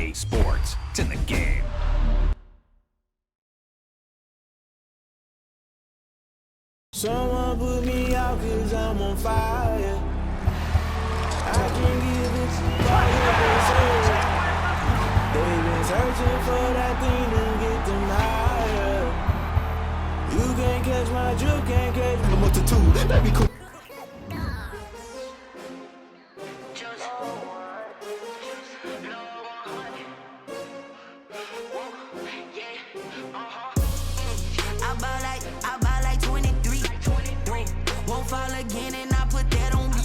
EA Sports. It's in the game. Someone put me out 'cause I'm on fire. I can give it fire. They've been searching for that thing to get them higher. You can't catch my drift, can't catch my multitude. That be cool. I buy like 23. Won't fall again and I put that on me.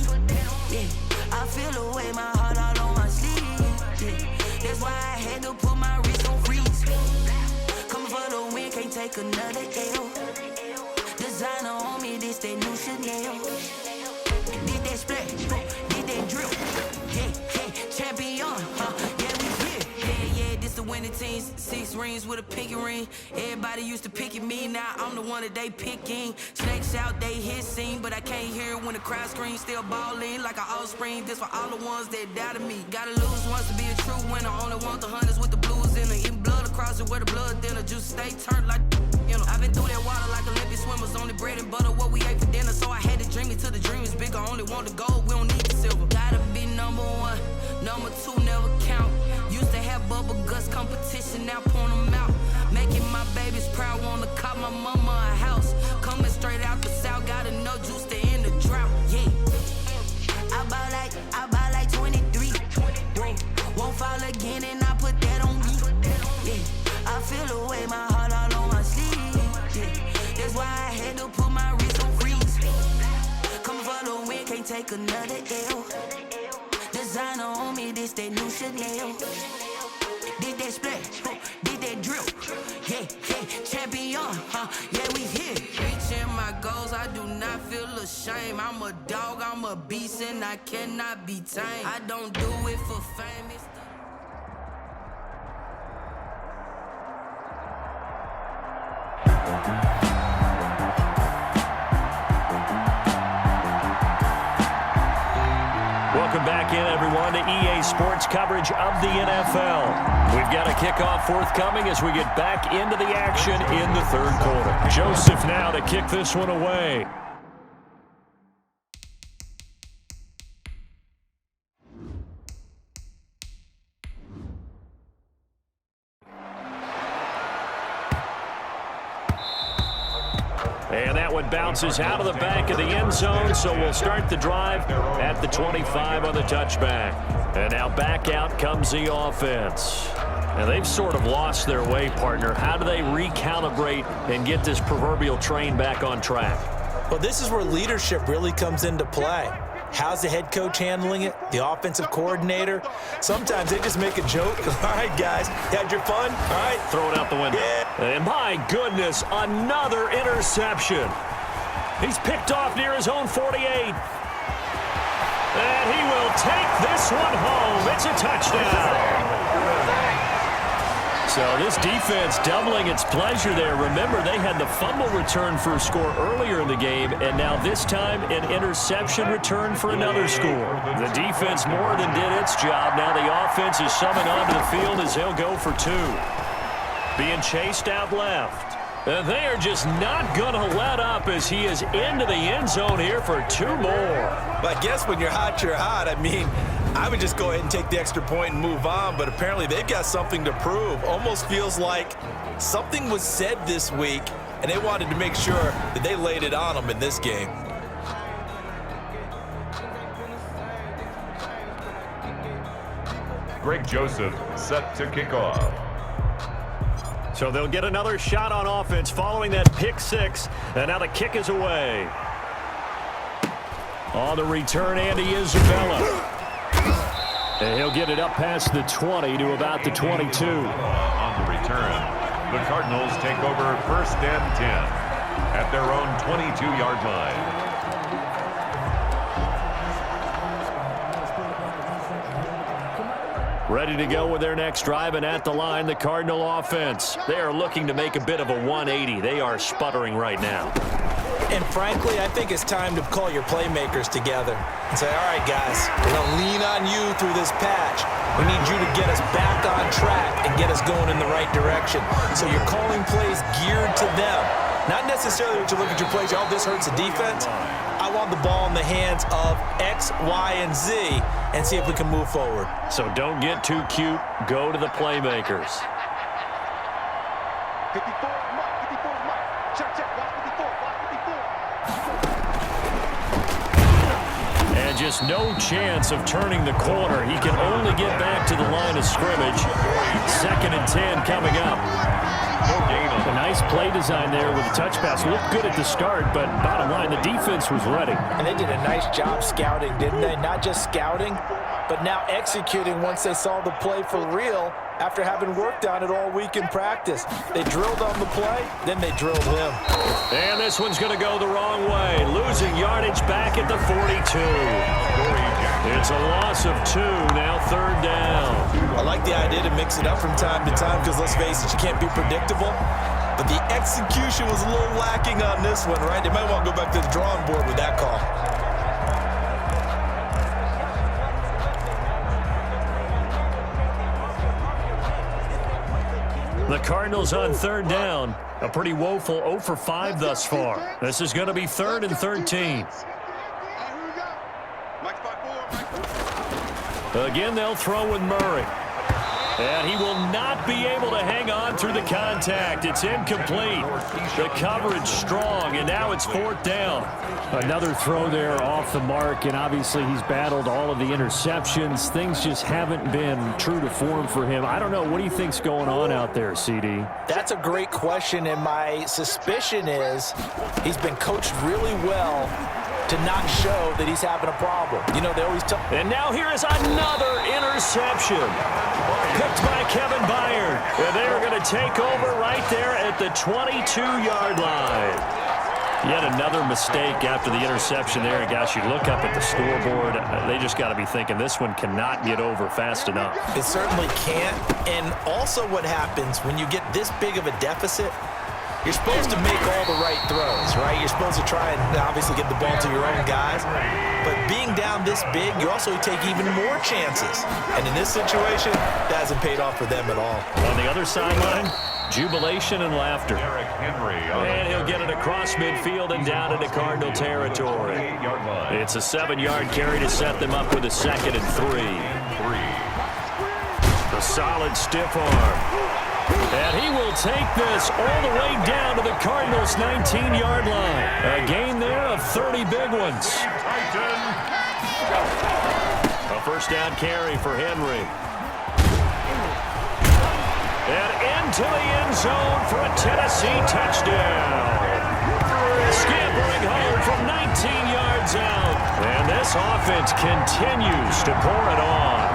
Yeah, I feel away my heart all on my sleeve. Yeah, that's why I had to put my wrist on freeze. Coming for the win, can't take another L. Designer on me, this that new Chanel. Did that splash, did that drill. Yeah, champion, yeah, we here. Yeah, this the winning teams. 6 rings with a pinky ring. Everybody used to pick at me, now I'm the one that they picking. Snakes out, they hissing, but I can't hear it when the crowd screams. Still balling like an offspring. This for all the ones that doubted me. Gotta lose once to be a true winner. Only want the hunters with the blues in it. Eating blood across it where the blood thinner. Juice stay turned like you know. I've been through that water like Olympic swimmers. Only bread and butter what we ate for dinner. So I had to dream it till the dream is bigger. Only want the gold, we don't need the silver. Gotta be number 1, number 2 never count. Used to have bubble guts competition, now point them out. Making my babies proud, wanna cop my mama a house. Coming straight out the south, gotta know juice to end the drought. Yeah, I buy like 23. Won't fall again and I put that on me. Yeah, I feel away my heart all on my sleeve. Yeah, that's why I had to put my wrist on freeze. Coming for the win, can't take another L. Designer on me, this that new Chanel. Did that splash, did that drill. Yeah, champion, yeah, we here. Reaching my goals, I do not feel ashamed. I'm a dog, I'm a beast, and I cannot be tamed. I don't do it for fame. It's Welcome back in, everyone, to EA Sports coverage of the NFL. We've got a kickoff forthcoming as we get back into the action in the third quarter. Joseph now to kick this one away. And that one bounces out of the back of the end zone, so we'll start the drive at the 25 on the touchback. And now back out comes the offense. And they've sort of lost their way, partner. How do they recalibrate and get this proverbial train back on track? Well, this is where leadership really comes into play. How's the head coach handling it? The offensive coordinator? Sometimes they just make a joke. All right, guys, you had your fun? All right. Throw it out the window. Yeah. And my goodness, another interception. He's picked off near his own 48. And he will take this one home. It's a touchdown. So this defense doubling its pleasure there. Remember, they had the fumble return for a score earlier in the game, and now this time an interception return for another score. The defense more than did its job. Now the offense is summoned onto the field as they'll go for 2. Being chased out left. And they are just not going to let up as he is into the end zone here for 2 more. But I guess when you're hot, you're hot. I mean, I would just go ahead and take the extra point and move on, but apparently they've got something to prove. Almost feels like something was said this week, and they wanted to make sure that they laid it on them in this game. Greg Joseph set to kick off. So they'll get another shot on offense following that pick 6, and now the kick is away. On the return, Andy Isabella. And he'll get it up past the 20 to about the 22. On the return, the Cardinals take over 1st and 10 at their own 22-yard line. Ready to go with their next drive, and at the line, the Cardinal offense. They are looking to make a bit of a 180. They are sputtering right now. And frankly, I think it's time to call your playmakers together and say, all right, guys, we're going to lean on you through this patch. We need you to get us back on track and get us going in the right direction. So you're calling plays geared to them. Not necessarily what you look at your plays, oh, this hurts the defense. I want the ball in the hands of X, Y, and Z and see if we can move forward. So don't get too cute. Go to the playmakers. 54, Mike. 54, Mike. Check, watch 54, watch 54. And just no chance of turning the corner. He can only get back to the line of scrimmage. 2nd and 10 coming up. A nice play design there with the touch pass. Looked good at the start, but bottom line, the defense was ready. And they did a nice job scouting, didn't they? Not just scouting, but now executing once they saw the play for real after having worked on it all week in practice. They drilled on the play, then they drilled him. And this one's going to go the wrong way. Losing yardage back at the 42. It's a loss of 2, now 3rd down. I like the idea to mix it up from time to time because, let's face it, you can't be predictable. But the execution was a little lacking on this one, right? They might want to go back to the drawing board with that call. The Cardinals on 3rd down. A pretty woeful 0 for 5 thus far. This is going to be 3rd and 13. Again, they'll throw with Murray. And he will not be able to hang on through the contact. It's incomplete. The coverage strong, and now it's 4th down. Another throw there off the mark, and obviously he's battled all of the interceptions. Things just haven't been true to form for him. I don't know. What do you think's going on out there, CD? That's a great question, and my suspicion is he's been coached really well to not show that he's having a problem. You know, they always tell. And now here is another interception. Picked by Kevin Byard. And they are going to take over right there at the 22-yard line. Yet another mistake after the interception there. And gosh, you look up at the scoreboard, they just got to be thinking this one cannot get over fast enough. It certainly can't. And also what happens when you get this big of a deficit, you're supposed to make all the right throws, right? You're supposed to try and obviously get the ball to your own guys. But being down this big, you also take even more chances. And in this situation, that hasn't paid off for them at all. On the other sideline, jubilation and laughter. And he'll get it across midfield and down into Cardinal territory. It's a 7-yard carry to set them up with a 2nd and 3. A solid stiff arm. And he will take this all the way down to the Cardinals' 19-yard line. A gain there of 30 big ones. A 1st down carry for Henry. And into the end zone for a Tennessee touchdown. Scampering home from 19 yards out. And this offense continues to pour it on.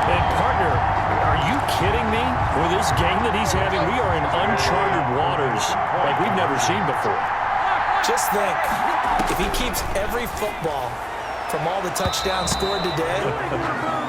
And partner, are you kidding me? With this game that he's having, we are in uncharted waters like we've never seen before. Just think, if he keeps every football from all the touchdowns scored today,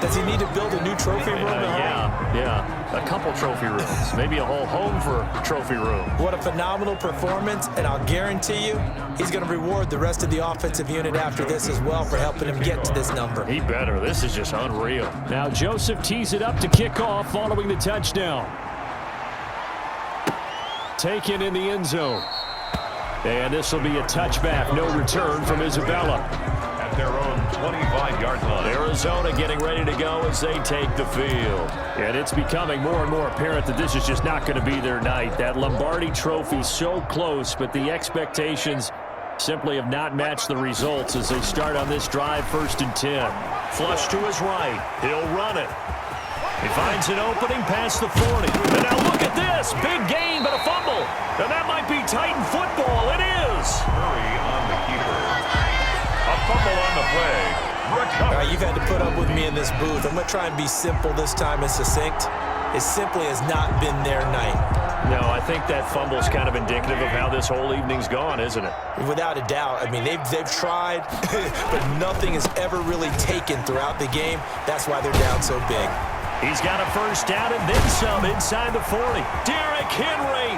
does he need to build a new trophy room at home? Yeah. A couple trophy rooms. Maybe a whole home for trophy room. What a phenomenal performance, and I'll guarantee you he's going to reward the rest of the offensive unit after this as well for helping him get to this number. He better. This is just unreal. Now Joseph tees it up to kick off following the touchdown. Taken in the end zone. And this will be a touchback. No return from Isabella. At their own 25-yard line. Arizona getting ready to go as they take the field. And it's becoming more and more apparent that this is just not going to be their night. That Lombardi trophy so close, but the expectations simply have not matched the results as they start on this drive 1st and 10. Flush to his right. He'll run it. He finds an opening past the 40. And now look at this. Big gain, but a fumble. And that might be Titan football. It is. Murray on the keeper. A fumble on the play. All right, you've had to put up with me in this booth. I'm going to try and be simple this time and succinct. It simply has not been their night. No, I think that fumble's kind of indicative of how this whole evening's gone, isn't it? Without a doubt. I mean, they've tried, but nothing has ever really taken throughout the game. That's why they're down so big. He's got a 1st down and then some inside the 40. Derrick Henry